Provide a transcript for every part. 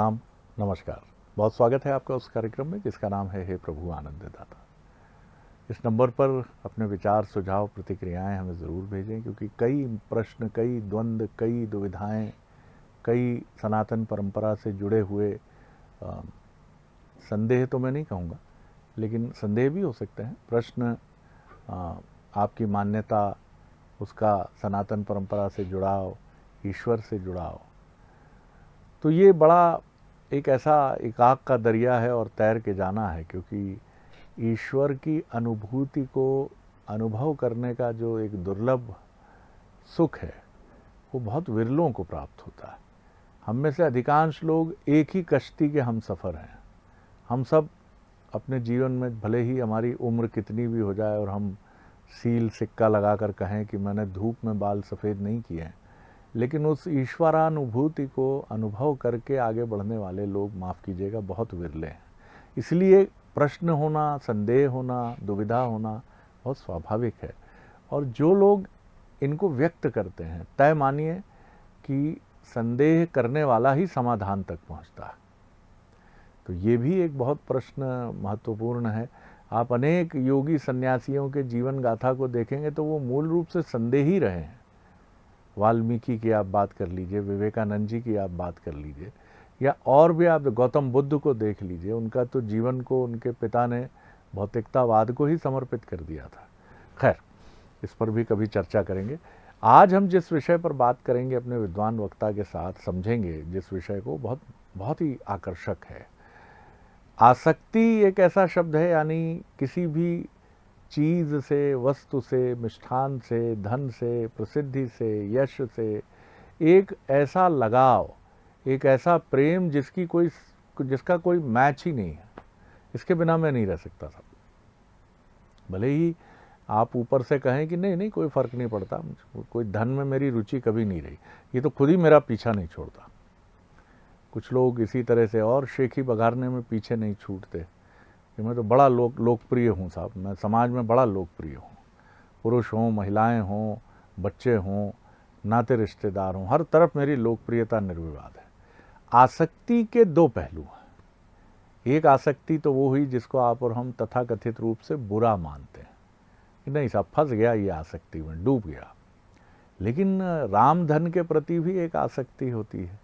प्रणाम, नमस्कार। बहुत स्वागत है आपका उस कार्यक्रम में जिसका नाम है हे प्रभु आनंद दाता। इस नंबर पर अपने विचार, सुझाव, प्रतिक्रियाएं हमें ज़रूर भेजें, क्योंकि कई प्रश्न, कई द्वंद्व, कई दुविधाएं, कई सनातन परंपरा से जुड़े हुए संदेह तो मैं नहीं कहूँगा, लेकिन संदेह भी हो सकते हैं। प्रश्न, आपकी मान्यता, उसका सनातन परंपरा से जुड़ाव, ईश्वर से जुड़ाव, तो ये बड़ा एक ऐसा एकाक का दरिया है और तैर के जाना है, क्योंकि ईश्वर की अनुभूति को अनुभव करने का जो एक दुर्लभ सुख है वो बहुत विरलों को प्राप्त होता है। हम में से अधिकांश लोग एक ही कश्ती के हम सफ़र हैं। हम सब अपने जीवन में भले ही हमारी उम्र कितनी भी हो जाए और हम सील सिक्का लगाकर कहें कि मैंने धूप में बाल सफ़ेद नहीं किए हैं, लेकिन उस ईश्वरानुभूति को अनुभव करके आगे बढ़ने वाले लोग, माफ़ कीजिएगा, बहुत विरले हैं। इसलिए प्रश्न होना, संदेह होना, दुविधा होना बहुत स्वाभाविक है। और जो लोग इनको व्यक्त करते हैं, तय मानिए कि संदेह करने वाला ही समाधान तक पहुंचता है। तो ये भी एक बहुत प्रश्न महत्वपूर्ण है। आप अनेक योगी सन्यासियों के जीवन गाथा को देखेंगे तो वो मूल रूप से संदेह ही रहे हैं। वाल्मीकि की आप बात कर लीजिए, विवेकानंद जी की आप बात कर लीजिए, या और भी आप गौतम बुद्ध को देख लीजिए। उनका तो जीवन को उनके पिता ने भौतिकतावाद को ही समर्पित कर दिया था। खैर, इस पर भी कभी चर्चा करेंगे। आज हम जिस विषय पर बात करेंगे अपने विद्वान वक्ता के साथ, समझेंगे जिस विषय को, बहुत ही आकर्षक है। आसक्ति एक ऐसा शब्द है, यानी किसी भी चीज़ से, वस्तु से, मिष्ठान से, धन से, प्रसिद्धि से, यश से एक ऐसा लगाव, एक ऐसा प्रेम जिसका कोई मैच ही नहीं है। इसके बिना मैं नहीं रह सकता था। भले ही आप ऊपर से कहें कि नहीं नहीं कोई फ़र्क नहीं पड़ता, कोई धन में मेरी रुचि कभी नहीं रही, ये तो खुद ही मेरा पीछा नहीं छोड़ता। कुछ लोग इसी तरह से और शेखी बघारने में पीछे नहीं छूटते कि मैं तो बड़ा लोकप्रिय हूँ साहब, मैं समाज में बड़ा लोकप्रिय हूँ। पुरुष हों, महिलाएं हों, बच्चे हों, नाते रिश्तेदार हों, हर तरफ मेरी लोकप्रियता निर्विवाद है। आसक्ति के दो पहलू हैं। एक आसक्ति तो वो हुई जिसको आप और हम तथाकथित रूप से बुरा मानते हैं कि नहीं साहब, फंस गया ये आसक्ति में, डूब गया। लेकिन राम धन के प्रति भी एक आसक्ति होती है।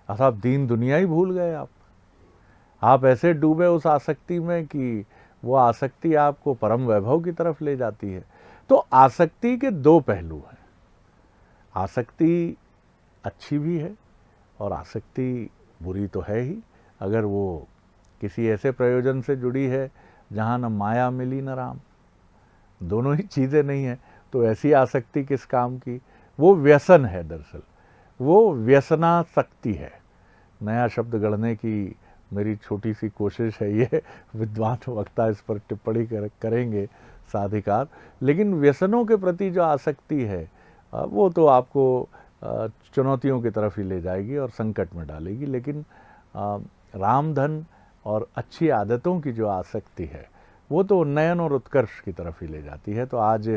आप दीन दुनिया ही भूल गए। आप ऐसे डूबे उस आसक्ति में कि वो आसक्ति आपको परम वैभव की तरफ ले जाती है। तो आसक्ति के दो पहलू हैं। आसक्ति अच्छी भी है और आसक्ति बुरी तो है ही, अगर वो किसी ऐसे प्रयोजन से जुड़ी है जहाँ न माया मिली न राम, दोनों ही चीज़ें नहीं है, तो ऐसी आसक्ति किस काम की। वो व्यसन है, दरअसल वो व्यसनासक्ति है। नया शब्द गढ़ने की मेरी छोटी सी कोशिश है ये, विद्वान वक्ता इस पर टिप्पणी करेंगे साधिकार। लेकिन व्यसनों के प्रति जो आसक्ति है वो तो आपको चुनौतियों की तरफ ही ले जाएगी और संकट में डालेगी। लेकिन रामधन और अच्छी आदतों की जो आसक्ति है वो तो उन्नयन और उत्कर्ष की तरफ ही ले जाती है। तो आज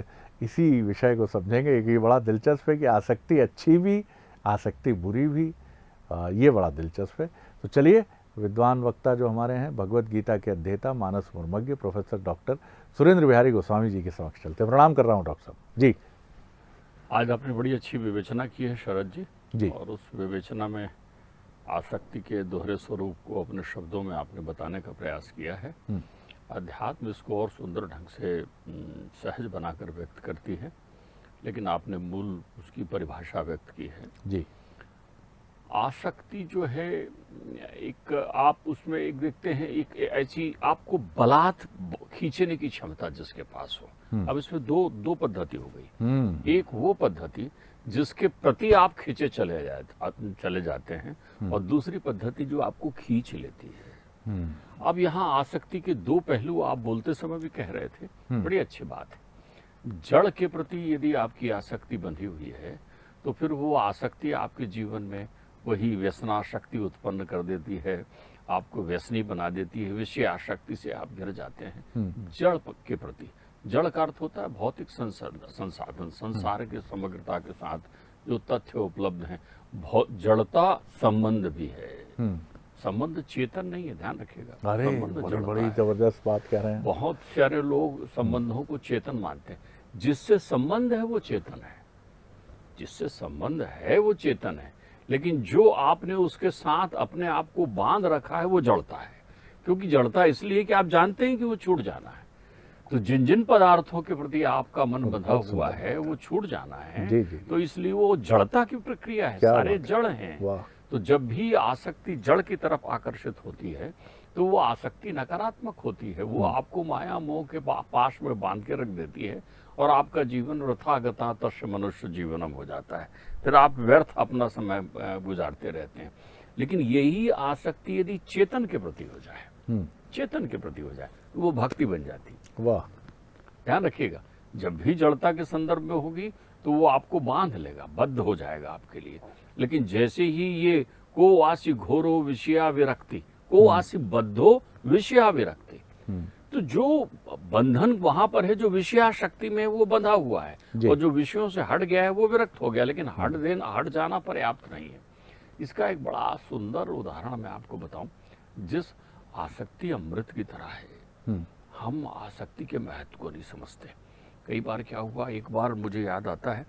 इसी विषय को समझेंगे कि बड़ा दिलचस्प है कि आसक्ति अच्छी भी, आसक्ति बुरी भी, ये बड़ा दिलचस्प है। तो चलिए, विद्वान वक्ता जो हमारे हैं, भगवत गीता के अध्येता, मानस मुर्मज्ञ प्रोफेसर डॉक्टर सुरेंद्र बिहारी गोस्वामी जी के समक्ष चलते हैं। प्रणाम कर रहा हूँ डॉक्टर साहब जी। आज आपने बड़ी अच्छी विवेचना की है शरद जी, और उस विवेचना में आसक्ति के दोहरे स्वरूप को अपने शब्दों में आपने बताने का प्रयास किया है। अध्यात्म इसको और सुंदर ढंग से सहज बनाकर व्यक्त करती है, लेकिन आपने मूल उसकी परिभाषा व्यक्त की है जी। आसक्ति जो है एक, आप उसमें एक देखते हैं एक ऐसी आपको बलात् खींचने की क्षमता जिसके पास हो। अब इसमें दो पद्धति हो गई। एक वो पद्धति जिसके प्रति आप खींचे चले जाते हैं, और दूसरी पद्धति जो आपको खींच लेती है। अब यहाँ आसक्ति के दो पहलू आप बोलते समय भी कह रहे थे, बड़ी अच्छी बात है। जड़ के प्रति यदि आपकी आसक्ति बंधी हुई है तो फिर वो आसक्ति आपके जीवन में वही व्यसनाशक्ति उत्पन्न कर देती है, आपको व्यसनी बना देती है, विषय आसक्ति से आप गिर जाते हैं। जड़ के प्रति, जड़ का अर्थ होता है भौतिक संसाधन, संसार के समग्रता के साथ जो तथ्य उपलब्ध हैं, जड़ता संबंध भी है। संबंध चेतन नहीं है, ध्यान रखिएगा। अरे संबंध बड़ी जड़ता बड़ी है। जबरदस्त बात कह रहे हैं। बहुत सारे लोग संबंधों को चेतन मानते हैं। जिससे संबंध है वो चेतन है, जिससे संबंध है वो चेतन है, लेकिन जो आपने उसके साथ अपने आप को बांध रखा है वो जड़ता है। क्योंकि जड़ता इसलिए कि आप जानते हैं कि वो छूट जाना है। तो जिन जिन पदार्थों के प्रति आपका मन बंधा बहुत हुआ सुंदर है वो छूट जाना है। जी, जी। तो इसलिए वो जड़ता की प्रक्रिया है, क्या सारे बात जड़ हैं। वाह। तो जब भी आसक्ति जड़ की तरफ आकर्षित होती है तो वो आसक्ति नकारात्मक होती है। वो आपको माया मोह के पाश में बांध के रख देती है और आपका जीवन वृथा गता तस्य मनुष्य जीवनम हो जाता है। फिर आप व्यर्थ अपना समय गुजारते रहते हैं। लेकिन यही आसक्ति यदि चेतन के प्रति हो जाए, चेतन के प्रति हो जाए, तो वो भक्ति बन जाती है। वाह। ध्यान रखिएगा, जब भी जड़ता के संदर्भ में होगी तो वो आपको बांध लेगा, बद्ध हो जाएगा आपके लिए। लेकिन जैसे ही ये को आसी घोरो विषया विरक्ति, को आसी बद्धो विषया विरक्ति, तो जो बंधन वहां पर है, जो विषया शक्ति में वो बंधा हुआ है और जो विषयों से हट गया है वो विरक्त हो गया। लेकिन हट जाना पर्याप्त नहीं है। इसका एक बड़ा सुंदर उदाहरण मैं आपको बताऊं। जिस आसक्ति अमृत की तरह है, हम आसक्ति के महत्व को नहीं समझते। कई बार क्या हुआ, एक बार मुझे याद आता है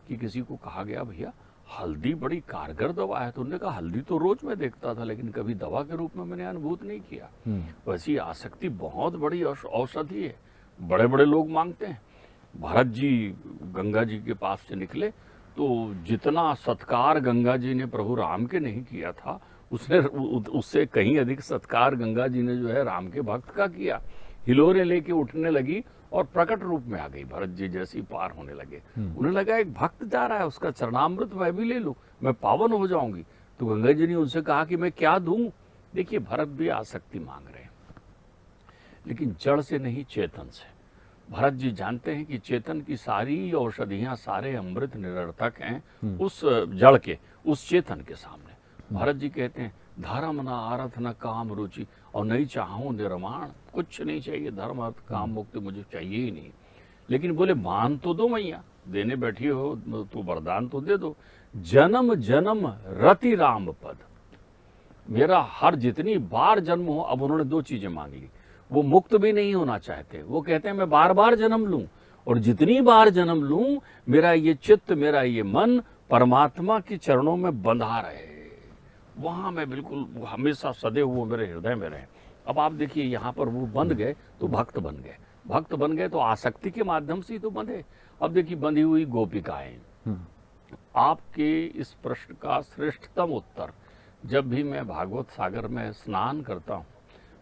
कि किसी को कहा गया भैया हल्दी बड़ी कारगर दवा है। तो उन्होंने कहा हल्दी तो रोज मैं देखता था लेकिन कभी दवा के रूप में मैंने अनुभूत नहीं किया। वैसी आसक्ति बहुत बड़ी औषधि है, बड़े बड़े लोग मांगते हैं। भरत जी गंगा जी के पास से निकले तो जितना सत्कार गंगा जी ने प्रभु राम के नहीं किया था, उससे कहीं अधिक सत्कार गंगा जी ने जो है राम के भक्त का किया। हिलोरे लेके उठने लगी और प्रकट रूप में आ गई, भरत जी जैसी पार होने लगे। उन्हें लगा एक भक्त जा रहा है, उसका चरणामृत मैं भी ले लूं, मैं पावन हो जाऊंगी। तो गंगा जी ने उनसे कहा कि मैं क्या दूं। देखिए, भरत भी आसक्ति मांग रहे हैं, लेकिन जड़ से नहीं, चेतन से। भरत जी जानते हैं कि चेतन की सारी औषधियां, सारे अमृत निरर्थक हैं उस जड़ के, उस चेतन के सामने। भरत जी कहते हैं धर्म न अर्थ न काम रुचि और नहीं चाहूं निर्माण, कुछ नहीं चाहिए, धर्म अर्थ काम मुक्ति मुझे चाहिए ही नहीं। लेकिन बोले मान तो दो मैया, देने बैठी हो तो वरदान तो दे दो। जन्म जन्म रति राम पद, मेरा हर जितनी बार जन्म हो। अब उन्होंने दो चीजें मांग ली। वो मुक्त भी नहीं होना चाहते, वो कहते हैं मैं बार बार जन्म लूं और जितनी बार जन्म लूं मेरा ये चित्त, मेरा ये मन परमात्मा के चरणों में बंधा रहे, वहां मैं बिल्कुल हमेशा सदैव वो मेरे हृदय में रहे। अब आप देखिए, यहाँ पर वो बंध गए तो भक्त बन गए, भक्त बन गए तो आसक्ति के माध्यम से ही तो बंधे। अब देखिए, बंधी हुई गोपिकाएं। आपके इस प्रश्न का श्रेष्ठतम उत्तर, जब भी मैं भागवत सागर में स्नान करता हूँ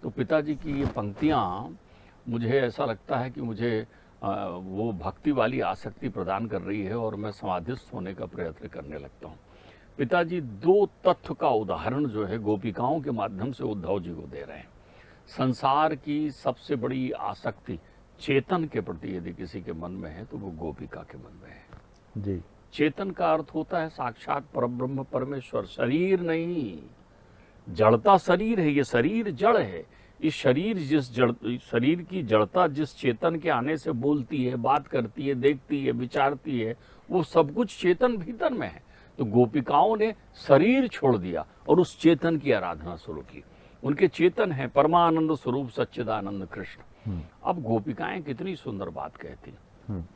तो पिताजी की ये पंक्तियाँ मुझे ऐसा लगता है कि मुझे वो भक्ति वाली आसक्ति प्रदान कर रही है और मैं समाधिस्थ होने का प्रयत्न करने लगता हूँ। पिताजी दो तथ्य का उदाहरण जो है गोपिकाओं के माध्यम से उद्धव जी को दे रहे हैं। संसार की सबसे बड़ी आसक्ति चेतन के प्रति यदि किसी के मन में है तो वो गोपिका के मन में है जी। चेतन का अर्थ होता है साक्षात परब्रह्म परमेश्वर, शरीर नहीं। जड़ता शरीर है, ये शरीर जड़ है। इस शरीर शरीर की जड़ता जिस चेतन के आने से बोलती है, बात करती है, देखती है, विचारती है, वो सब कुछ चेतन भीतर में है। तो गोपिकाओं ने शरीर छोड़ दिया और उस चेतन की आराधना शुरू की। उनके चेतन है परमानंद स्वरूप सच्चिदानंद कृष्ण। अब गोपिकाएं कितनी सुंदर बात कहती हैं।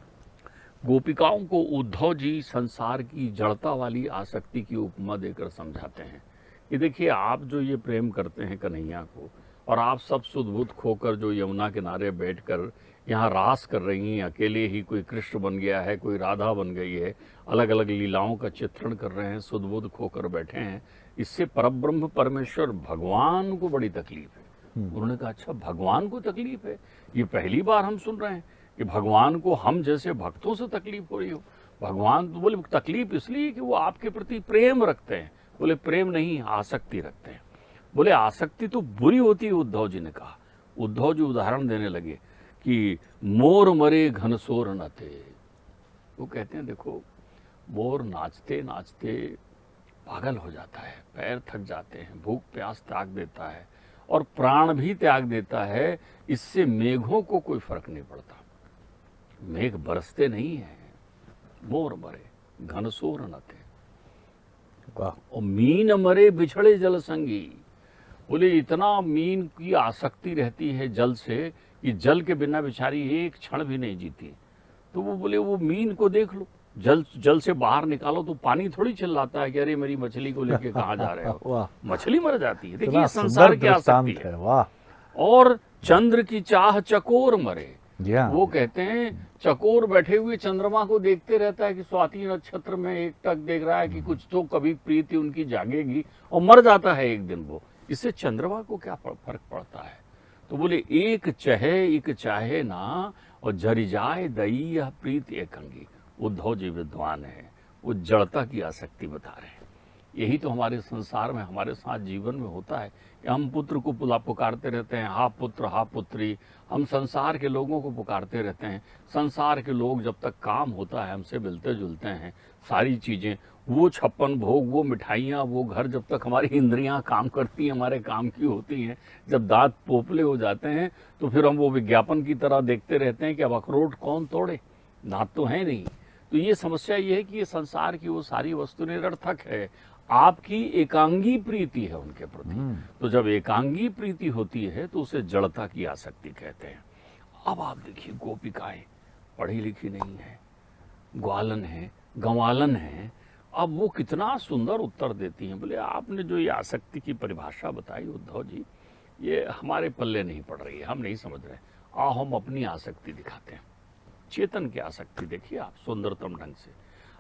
गोपिकाओं को उद्धव जी संसार की जड़ता वाली आसक्ति की उपमा देकर समझाते हैं कि देखिए, आप जो ये प्रेम करते हैं कन्हैया को, और आप सब सुध-बुध खोकर जो यमुना किनारे बैठकर यहाँ रास कर रही हैं, अकेले ही कोई कृष्ण बन गया है, कोई राधा बन गई है, अलग अलग लीलाओं का चित्रण कर रहे हैं, सुध-बुध खोकर बैठे हैं, इससे परब्रह्म परमेश्वर भगवान को बड़ी तकलीफ है। उन्होंने कहा, अच्छा भगवान को तकलीफ है? ये पहली बार हम सुन रहे हैं कि भगवान को हम जैसे भक्तों से तकलीफ हो रही हो। भगवान तो बोले तकलीफ इसलिए कि वो आपके प्रति प्रेम रखते हैं। बोले प्रेम नहीं, आसक्ति रखते हैं। बोले आसक्ति तो बुरी होती है, उद्धव जी ने कहा। उद्धव जी उदाहरण देने लगे कि मोर मरे घनसोर न थे। वो कहते हैं देखो, मोर नाचते नाचते पागल हो जाता है, पैर थक जाते हैं, भूख प्यास त्याग देता है और प्राण भी त्याग देता है, इससे मेघों को कोई फर्क नहीं पड़ता। मेघ बरसते नहीं हैं, मोर मरे घनसोर न थे। और मीन मरे बिछड़े जल संगी। बोले इतना मीन की आसक्ति रहती है जल से कि जल के बिना बेचारी एक क्षण भी नहीं जीती। तो वो बोले वो मीन को देख लो, जल से बाहर निकालो तो पानी थोड़ी चिल्लाता है कि अरे मेरी मछली को लेके कहाँ जा रहे हो। वाह, मछली मर जाती है। देखिए इतना संसार सुंदर की आसक्ति दृष्टांत है। है। वाह, और चंद्र की चाह चकोर मरे। जी हाँ, वो कहते हैं चकोर बैठे हुए चंद्रमा को देखते रहता है कि स्वाति नक्षत्र में एक टक देख रहा है कि कुछ तो कभी प्रीति उनकी जागेगी, और मर जाता है एक दिन वो। इससे चंद्रमा को क्या फर्क पड़ता है। तो बोले एक चाहे ना, और जरी जाए दई यह प्रीत एकंगी। उद्धव जी विद्वान है, वो जड़ता की आसक्ति बता रहे हैं। यही तो हमारे संसार में, हमारे साथ जीवन में होता है कि हम पुत्र को पुकारते रहते हैं, हा पुत्र हा पुत्री। हम संसार के लोगों को पुकारते रहते हैं। संसार के लोग जब तक काम होता है, हमसे मिलते जुलते हैं, सारी चीज़ें, वो 56 भोग, वो मिठाइयाँ, वो घर, जब तक हमारी इंद्रियां काम करती हैं, हमारे काम की होती हैं, जब दांत पोपले हो जाते हैं तो फिर हम वो विज्ञापन की तरह देखते रहते हैं कि अब अखरोट कौन तोड़े, दांत तो है नहीं। तो ये समस्या ये है कि ये संसार की वो सारी वस्तु निरर्थक है। आपकी एकांगी प्रीति है उनके प्रति। तो जब एकांगी प्रीति होती है तो उसे जड़ता की आसक्ति कहते हैं। अब आप देखिए गोपिकाएं पढ़ी लिखी नहीं है, ग्वालन है, गंवालन है। अब वो कितना सुंदर उत्तर देती हैं। बोले आपने जो ये आसक्ति की परिभाषा बताई उद्धव जी, ये हमारे पल्ले नहीं पड़ रही है, हम नहीं समझ रहे। आओ हम अपनी आसक्ति दिखाते हैं। चेतन की आसक्ति देखिए आप सुंदरतम ढंग से।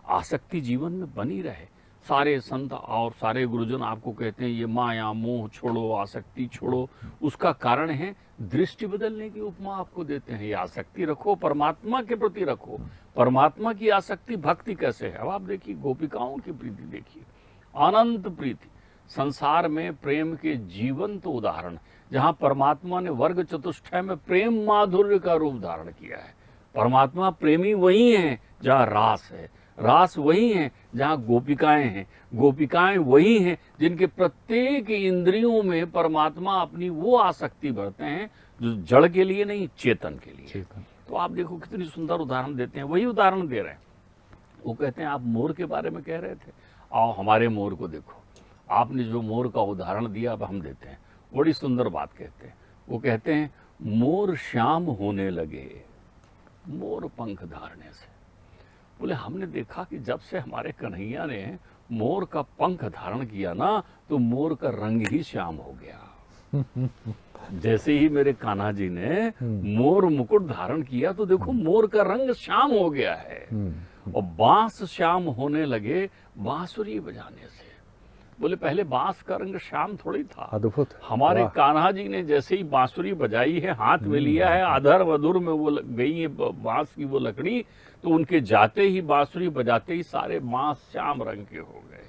आसक्ति जीवन में बनी रहे। सारे संत और सारे गुरुजन आपको कहते हैं ये माया मोह छोड़ो, आसक्ति छोड़ो। उसका कारण है दृष्टि बदलने की उपमा आपको देते हैं। ये आसक्ति रखो, परमात्मा के प्रति रखो। परमात्मा की आसक्ति भक्ति कैसे है। अब आप देखिए गोपिकाओं की प्रीति देखिए, अनंत प्रीति। संसार में प्रेम के जीवंत उदाहरण, जहाँ परमात्मा ने वर्ग चतुष्टय में प्रेम माधुर्य का रूप धारण किया है। परमात्मा प्रेमी वही है जहाँ रास है, रास वही है जहाँ गोपिकाएं हैं, गोपिकाएं वही हैं जिनके प्रत्येक इंद्रियों में परमात्मा अपनी वो आसक्ति भरते हैं जो जड़ के लिए नहीं, चेतन के लिए। तो आप देखो कितनी सुंदर उदाहरण देते हैं। वही उदाहरण दे रहे हैं। वो कहते हैं आप मोर के बारे में कह रहे थे, आओ हमारे मोर को देखो। आपने जो मोर का उदाहरण दिया अब हम देते हैं। बड़ी सुंदर बात कहते हैं। वो कहते हैं मोर श्याम होने लगे मोर पंख धारने से। बोले हमने देखा कि जब से हमारे कन्हैया ने मोर का पंख धारण किया ना, तो मोर का रंग ही श्याम हो गया। जैसे ही मेरे कान्हा जी ने मोर मुकुट धारण किया तो देखो मोर का रंग श्याम हो गया है। और बांस श्याम होने लगे बांसुरी बजाने से। बोले पहले बांस का रंग श्याम थोड़ी था, अद्भुत। हमारे कान्हा जी ने जैसे ही बांसुरी बजाई है, हाथ में लिया है, अधर मधुर में वो गई है बांस की वो लकड़ी, तो उनके जाते ही बांसुरी बजाते ही सारे बांस श्याम रंग के हो गए।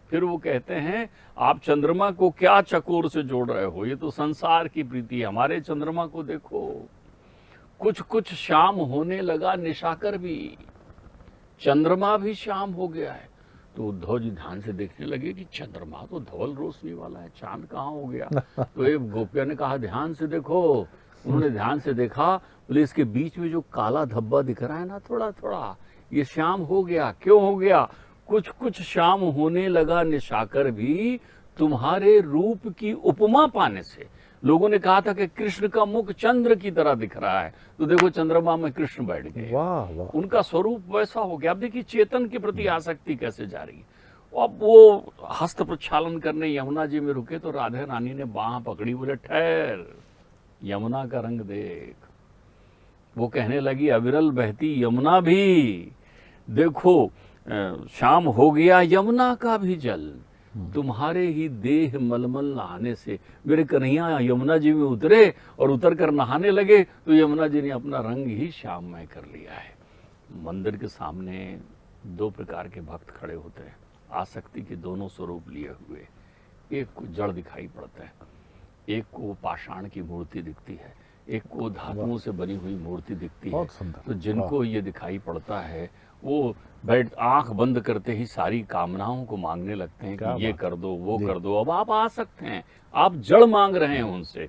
फिर वो कहते हैं आप चंद्रमा को क्या चकोर से जोड़ रहे हो, ये तो संसार की प्रीति है। हमारे चंद्रमा को देखो, कुछ कुछ श्याम होने लगा निशाकर भी, चंद्रमा भी श्याम हो गया है। तो उद्धव जी ध्यान से देखने लगे कि चंद्रमा तो धवल रोशनी वाला है, चांद कहाँ हो गया। तो एक गोपिया ने कहा ध्यान से देखो। उन्होंने ध्यान से देखा, बोले इसके बीच में जो काला धब्बा दिख रहा है ना थोड़ा थोड़ा, ये श्याम हो गया। क्यों हो गया? कुछ कुछ श्याम होने लगा निशाकर भी तुम्हारे रूप की उपमा पाने से। लोगों ने कहा था कि कृष्ण का मुख चंद्र की तरह दिख रहा है, तो देखो चंद्रमा में कृष्ण बैठ गए। वाह वाह, उनका स्वरूप वैसा हो गया। अब देखिए चेतन के प्रति आसक्ति कैसे जा रही है। अब वो हस्त प्रक्षालन करने यमुना जी में रुके तो राधे रानी ने बाह पकड़ी, बोले ठहर, यमुना का रंग देख। वो कहने लगी अविरल बहती यमुना भी, देखो शाम हो गया यमुना का भी जल, तुम्हारे ही देह मलमल नहाने से। मेरे कन्हैया यमुना जी में उतरे और उतर कर नहाने लगे तो यमुना जी ने अपना रंग ही श्याममय कर लिया है। मंदिर के सामने दो प्रकार के भक्त खड़े होते हैं, आसक्ति के दोनों स्वरूप लिए हुए। एक को जड़ दिखाई पड़ता है, एक को पाषाण की मूर्ति दिखती है, एक को धातुओं से बनी हुई मूर्ति दिखती है। तो जिनको ये दिखाई पड़ता है वो बैठ आंख बंद करते ही सारी कामनाओं को मांगने लगते हैं कि ये कर दो, वो कर दो। अब आप आ सकते हैं, आप जड़ मांग रहे हैं उनसे।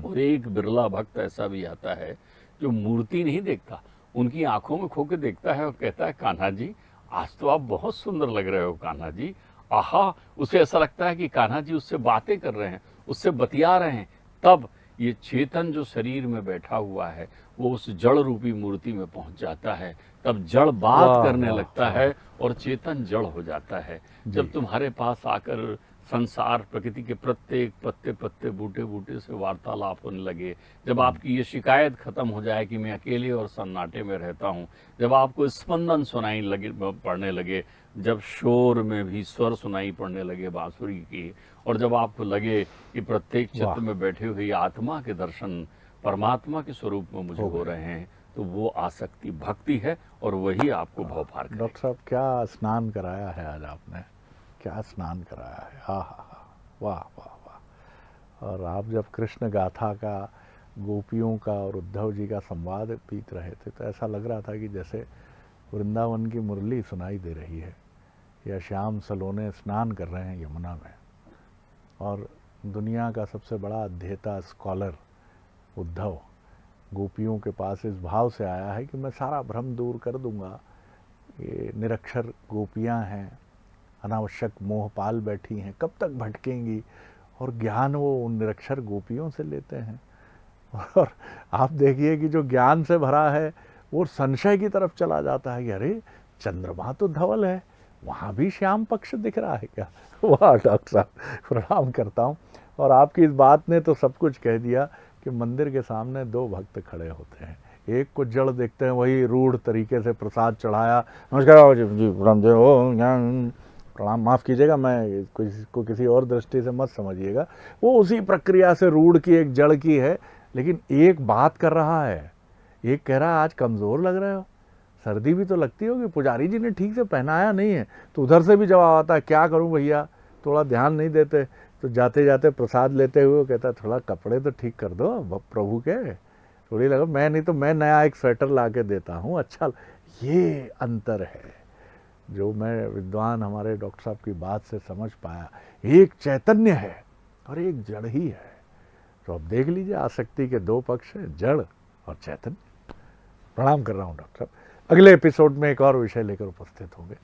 और एक बिरला भक्त ऐसा भी आता है जो मूर्ति नहीं देखता, उनकी आंखों में खो के देखता है और कहता है कान्हा जी आज तो आप बहुत सुंदर लग रहे हो, कान्हा जी आहा, उसे ऐसा लगता है कि कान्हा जी उससे बातें कर रहे हैं, उससे बतिया रहे हैं। तब ये चेतन जो शरीर में बैठा हुआ है वो उस जड़ रूपी मूर्ति में पहुंच जाता है। तब जड़ बात वाह करने वाह लगता वाह। है और चेतन जड़ हो जाता है। जी। जब तुम्हारे पास आकर संसार प्रकृति के प्रत्येक पत्ते पत्ते बूटे बूटे से वार्तालाप होने लगे, जब आपकी ये शिकायत खत्म हो जाए कि मैं अकेले और सन्नाटे में रहता हूँ, जब आपको स्पंदन सुनाई लगे पड़ने लगे, जब शोर में भी स्वर सुनाई पड़ने लगे बांसुरी की, और जब आपको लगे कि प्रत्येक वाह। चित्त में बैठे हुए आत्मा के दर्शन परमात्मा के स्वरूप में मुझे हो रहे हैं, तो वो आसक्ति भक्ति है और वही आपको भव पार करेगी। डॉक्टर साहब क्या स्नान कराया है आज आपने, क्या स्नान कराया है। हाँ हाँ हाँ, वाह वाह वाह। और आप जब कृष्ण गाथा का, गोपियों का और उद्धव जी का संवाद बीत रहे थे तो ऐसा लग रहा था कि जैसे वृंदावन की मुरली सुनाई दे रही है या श्याम सलोने स्नान कर रहे हैं यमुना में। और दुनिया का सबसे बड़ा अध्येता स्कॉलर उद्धव गोपियों के पास इस भाव से आया है कि मैं सारा भ्रम दूर कर दूंगा, ये निरक्षर गोपियां हैं, अनावश्यक मोह पाल बैठी हैं, कब तक भटकेंगी, और ज्ञान वो उन निरक्षर गोपियों से लेते हैं। और आप देखिए कि जो ज्ञान से भरा है वो संशय की तरफ चला जाता है कि अरे चंद्रमा तो धवल है, वहाँ भी श्याम पक्ष दिख रहा है क्या। वाह डॉक्टर साहब, प्रणाम करता हूँ। और आपकी इस बात ने तो सब कुछ कह दिया कि मंदिर के सामने दो भक्त खड़े होते हैं, एक को जड़ देखते हैं, वही रूढ़ तरीके से प्रसाद चढ़ाया, नमस्कार जी प्रणाम जय हो प्रणाम, माफ़ कीजिएगा, मैं को किसी और दृष्टि से मत समझिएगा, वो उसी प्रक्रिया से रूढ़ की एक जड़ की है। लेकिन एक बात कर रहा है, एक कह रहा है आज कमज़ोर लग रहे हो, सर्दी भी तो लगती होगी, पुजारी जी ने ठीक से पहनाया नहीं है। तो उधर से भी जवाब आता है, क्या करूं भैया, थोड़ा ध्यान नहीं देते। तो जाते जाते प्रसाद लेते हुए कहता है थोड़ा कपड़े तो ठीक कर दो प्रभु के, थोड़ी लगा, मैं नहीं तो मैं नया एक स्वेटर ला के देता हूँ। अच्छा, ये अंतर है जो मैं विद्वान हमारे डॉक्टर साहब की बात से समझ पाया। एक चैतन्य है और एक जड़ ही है। तो अब देख लीजिए, आसक्ति के दो पक्ष हैं, जड़ और चैतन्य। प्रणाम कर रहा हूँ डॉक्टर साहब। अगले एपिसोड में एक और विषय लेकर उपस्थित होंगे।